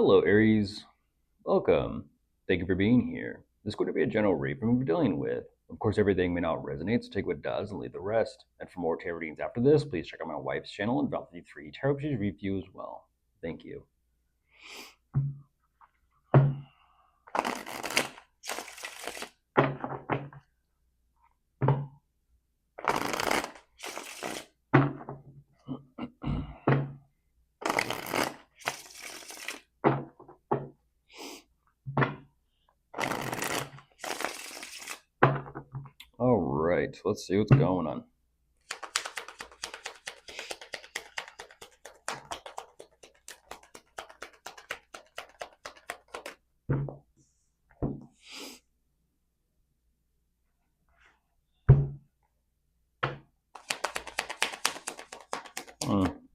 Hello, Aries. Welcome. Thank you for being here. This is going to be a general read from what we're dealing with. Of course, everything may not resonate, so take what does and leave the rest. And for more tarot readings after this, please check out my wife's channel and drop the 3 tarot pages review as well. Thank you. All right, let's see what's going on. Hmm.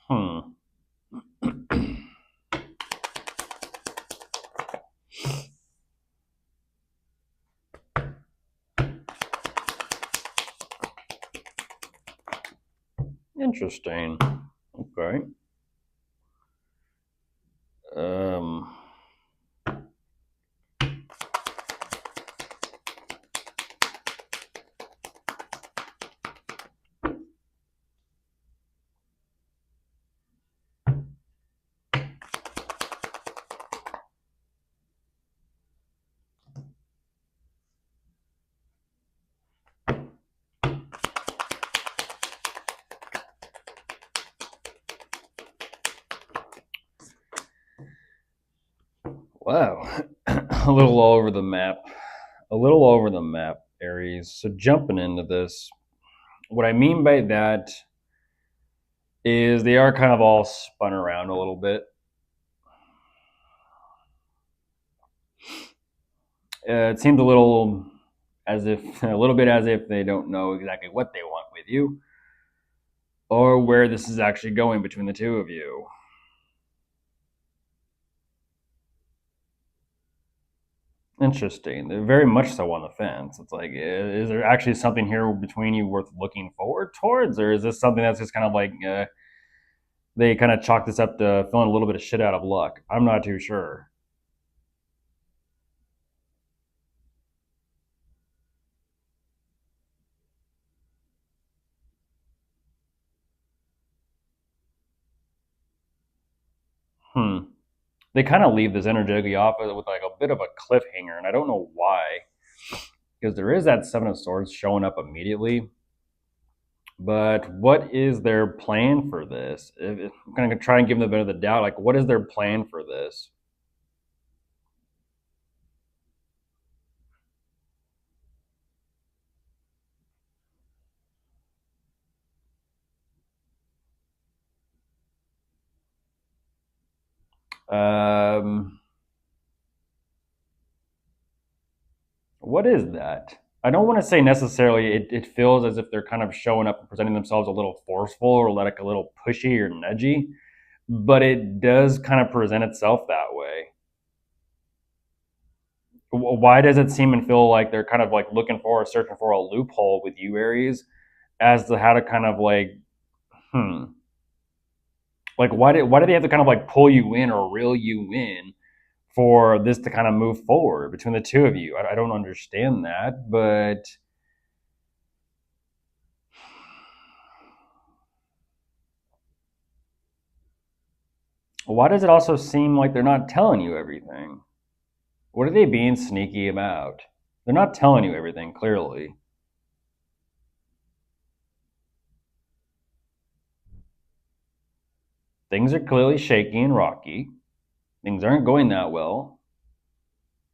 Hmm. Interesting. Okay. Um. Wow. A little all over the map. A little all over the map, Aries. So jumping into this, what I mean by that is they are kind of all spun around a little bit. It seems a little a little bit as if they don't know exactly what they want with you or where this is actually going between the two of you. Interesting. They're very much so on the fence. It's like, is there actually something here between you worth looking forward towards, or is this something that's just kind of like they kind of chalk this up to feeling a little bit of shit out of luck? I'm not too sure. Hmm. They kind of leave this energetically off with like a bit of a cliffhanger, and I don't know why, because there is that Seven of Swords showing up immediately. But what is their plan for this? I'm going to try and give them the benefit of the doubt. Like, what is their plan for this? Um, what is that? I don't want to say necessarily it feels as if they're kind of showing up and presenting themselves a little forceful or like a little pushy or nudgy, but it does kind of present itself that way. Why does it seem and feel like they're kind of like looking for or searching for a loophole with you, Aries, as to how to kind of like, hmm, like why do they have to kind of like pull you in or reel you in for this to kind of move forward between the two of you? I don't understand that, but why does it also seem like they're not telling you everything? What are they being sneaky about? They're not telling you everything, clearly. Things are clearly shaky and rocky. Things aren't going that well.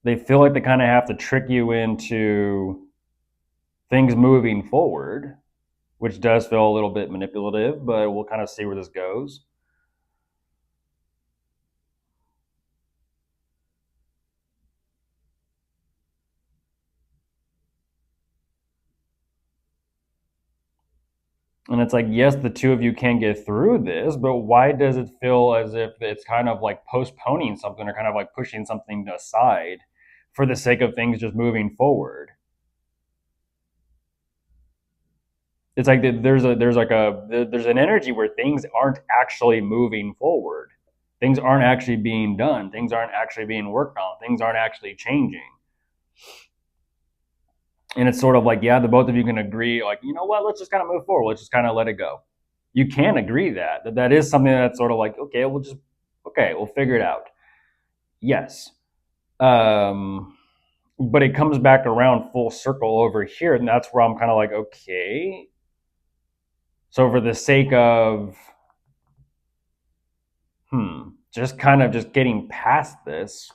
They feel like they kind of have to trick you into things moving forward. which does feel a little bit manipulative, but we'll kind of see where this goes. And it's like, yes, the two of you can get through this, but why does it feel as if it's kind of like postponing something or kind of like pushing something aside for the sake of things just moving forward? It's like there's an energy where things aren't actually moving forward. Things aren't actually being done. Things aren't actually being worked on. Things aren't actually changing. And it's sort of like, yeah, the both of you can agree, like, you know what, let's just kind of move forward. Let's just kind of let it go. You can agree that is something that's sort of like, okay, we'll figure it out. Yes. But it comes back around full circle over here. And that's where I'm kind of like, okay. So for the sake of, just kind of just getting past this,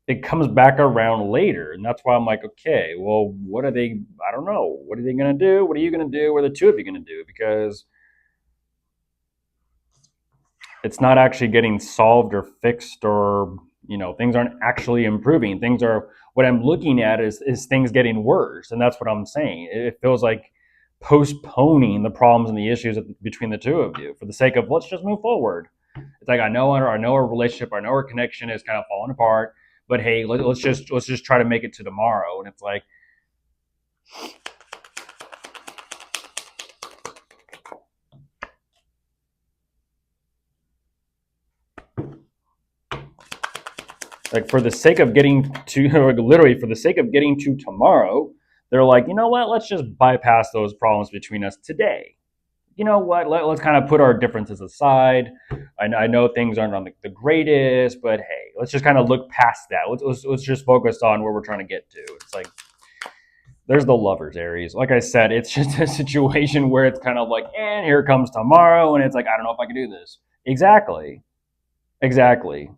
it comes back around later. And that's why I'm like, okay, well, what are they, I don't know. What are they going to do? What are you going to do? What are the two of you going to do? Because it's not actually getting solved or fixed, or things aren't actually improving. Things are, what I'm looking at is things getting worse. And that's what I'm saying. It feels like postponing the problems and the issues between the two of you for the sake of, let's just move forward. It's like, I know our relationship, I know our connection is kind of falling apart, but hey, let's just try to make it to tomorrow. And it's like for the sake of getting to, literally for the sake of getting to tomorrow, they're like, you know what, let's just bypass those problems between us today. You know what, let's kind of put our differences aside. I know things aren't on the greatest, but hey, let's just kind of look past that. Let's just focus on where we're trying to get to. It's like, there's the lovers, Aries. Like I said, it's just a situation where it's kind of like, and here comes tomorrow, and it's like, I don't know if I can do this. Exactly. Exactly.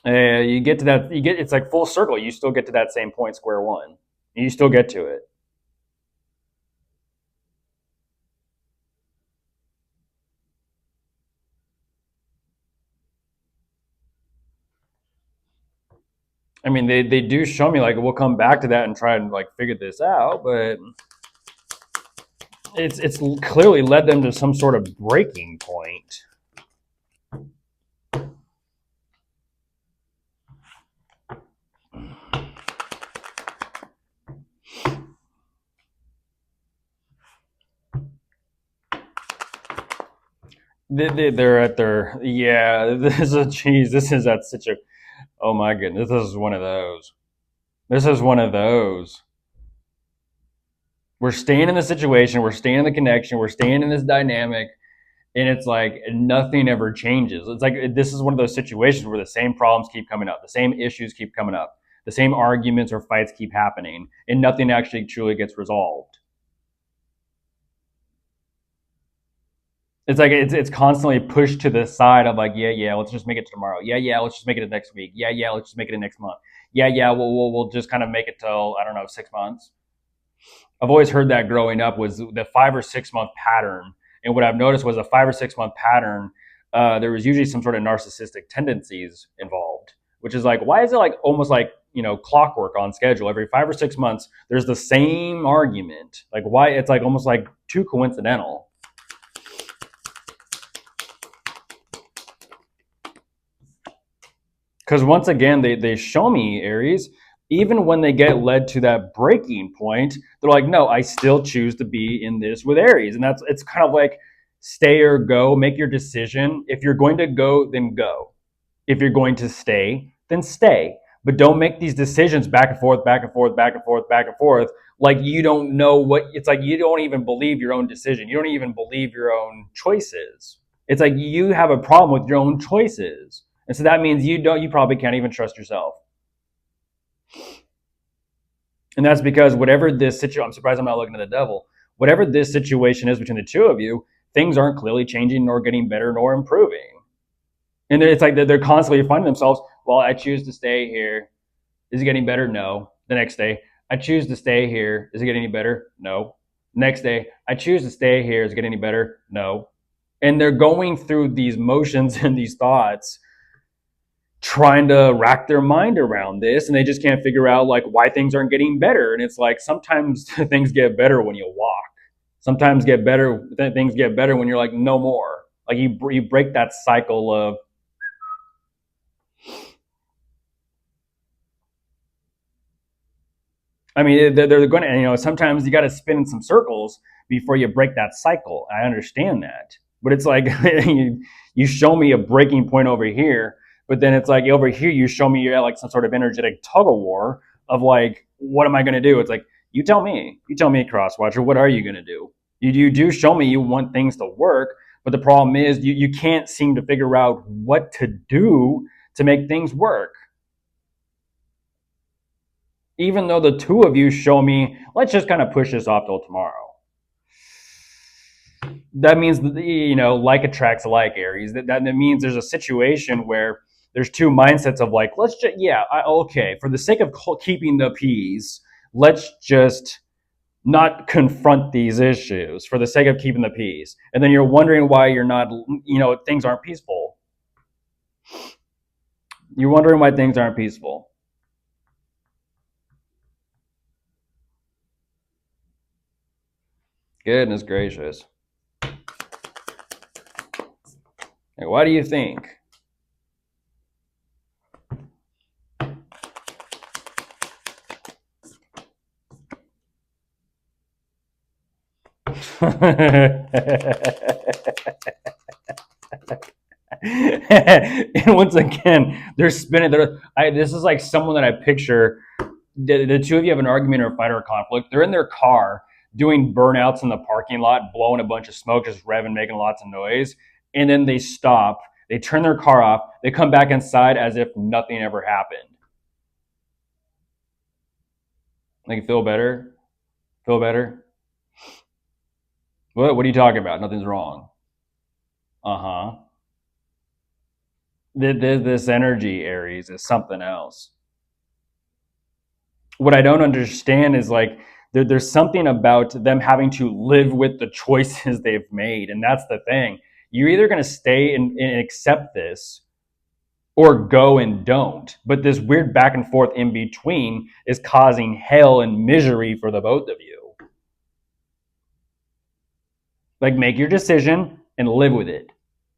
You get to that, it's like full circle. You still get to that same point, square one. You still get to it. I mean, they do show me like we'll come back to that and try and like figure this out, but it's clearly led them to some sort of breaking point. They're at their, yeah. This is at such a, oh my goodness, this is one of those. This is one of those. We're staying in the situation, we're staying in the connection, we're staying in this dynamic, and it's like nothing ever changes. It's like this is one of those situations where the same problems keep coming up, the same issues keep coming up, the same arguments or fights keep happening, and nothing actually truly gets resolved. It's like it's constantly pushed to the side of like, yeah, let's just make it tomorrow. Yeah, let's just make it next week. Yeah, let's just make it next month. Yeah, we'll just kind of make it till, I don't know, 6 months. I've always heard that growing up was the 5 or 6 month pattern. And what I've noticed was a 5 or 6 month pattern, there was usually some sort of narcissistic tendencies involved, which is like, why is it like almost like, clockwork on schedule? Every 5 or 6 months, there's the same argument. Like, why? It's like almost like too coincidental. Because once again, they show me, Aries, even when they get led to that breaking point, they're like, no, I still choose to be in this with Aries. And it's kind of like, stay or go, make your decision. If you're going to go, then go. If you're going to stay, then stay. But don't make these decisions back and forth, back and forth, back and forth, back and forth. Like you don't know what, it's like you don't even believe your own decision. You don't even believe your own choices. It's like you have a problem with your own choices. And so that means you probably can't even trust yourself. And that's because whatever this situation, I'm surprised I'm not looking at the devil. Whatever this situation is between the two of you, things aren't clearly changing nor getting better nor improving. And it's like they're constantly finding themselves, well, I choose to stay here. Is it getting better? No. The next day, I choose to stay here. Is it getting any better? No. Next day, I choose to stay here. Is it getting any better? No. And they're going through these motions and these thoughts, trying to rack their mind around this, and they just can't figure out like why things aren't getting better. And it's like sometimes things get better when you walk. Sometimes things get better when you're like no more. Like you break that cycle of I mean, they're going to, sometimes you got to spin in some circles before you break that cycle. I understand that. But it's like, you show me a breaking point over here, but then it's like over here, you show me you're at like some sort of energetic tug of war of like, what am I going to do? It's like, you tell me, Crosswatcher, what are you going to do? You do show me you want things to work, but the problem is you can't seem to figure out what to do to make things work. Even though the two of you show me, let's just kind of push this off till tomorrow. That means, like attracts like, Aries. That means there's a situation where there's two mindsets of like, let's just, okay, for the sake of keeping the peace, let's just not confront these issues for the sake of keeping the peace. And then you're wondering why you're not, things aren't peaceful. You're wondering why things aren't peaceful. Goodness gracious. Why do you think? And once again, they're spinning. This is like someone that I picture. The two of you have an argument or a fight or a conflict. They're in their car doing burnouts in the parking lot, blowing a bunch of smoke, just revving, making lots of noise. And then they stop. They turn their car off. They come back inside as if nothing ever happened. Like, feel better? Feel better? What are you talking about? Nothing's wrong. Uh-huh. This energy, Aries, is something else. What I don't understand is like there's something about them having to live with the choices they've made, and that's the thing. You're either going to stay and accept this or go and don't. But this weird back and forth in between is causing hell and misery for the both of you. Like, make your decision and live with it.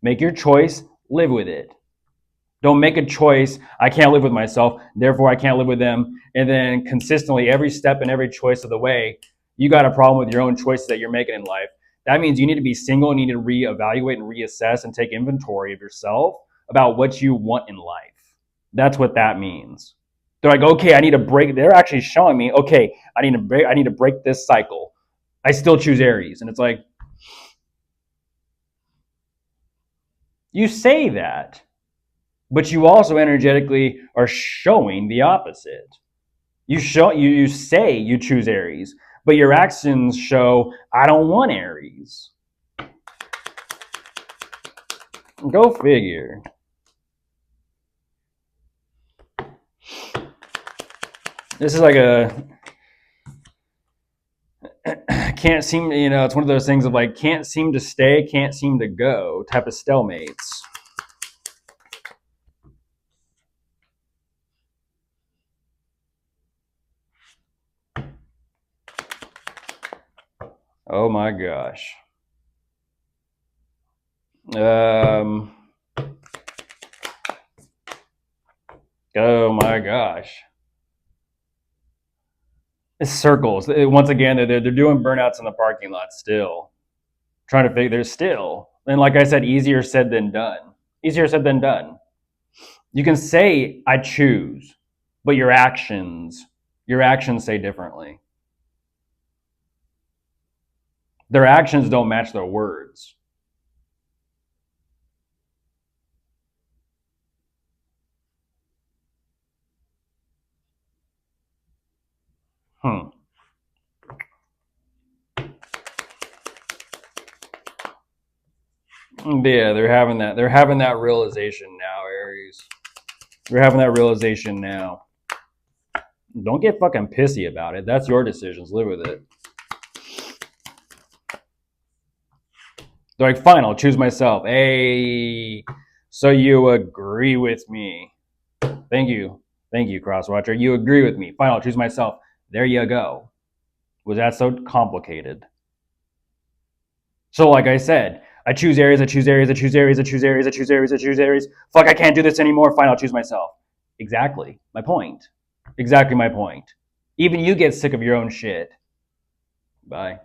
Make your choice, live with it. Don't make a choice, I can't live with myself, therefore I can't live with them. And then consistently, every step and every choice of the way, you got a problem with your own choices that you're making in life. That means you need to be single, you need to reevaluate and reassess and take inventory of yourself about what you want in life. That's what that means. They're like, okay, I need to break. They're actually showing me, okay, I need to break this cycle. I still choose Aries. And it's like, you say that, but you also energetically are showing the opposite. You say you choose Aries, but your actions show I don't want Aries. Go figure. This is like can't seem, it's one of those things of like can't seem to stay, can't seem to go type of stalemates. Oh my gosh. Oh my gosh. It's circles. Once again, they're doing burnouts in the parking lot still. Trying to figure, there's still. And like I said, easier said than done. Easier said than done. You can say, I choose, but your actions say differently. Their actions don't match their words. Yeah, they're having that realization now, Aries. They're having that realization now. Don't get fucking pissy about it. That's your decisions. Live with it. They're like, fine, I'll choose myself. Hey, so you agree with me? Thank you. Thank you, Crosswatcher. You agree with me. Fine, I'll choose myself. There you go. Was that so complicated? So, like I said, I choose Aries, I choose Aries, I choose Aries, I choose Aries, I choose Aries, I choose Aries. Fuck, I can't do this anymore. Fine, I'll choose myself. Exactly. My point. Exactly my point. Even you get sick of your own shit. Bye.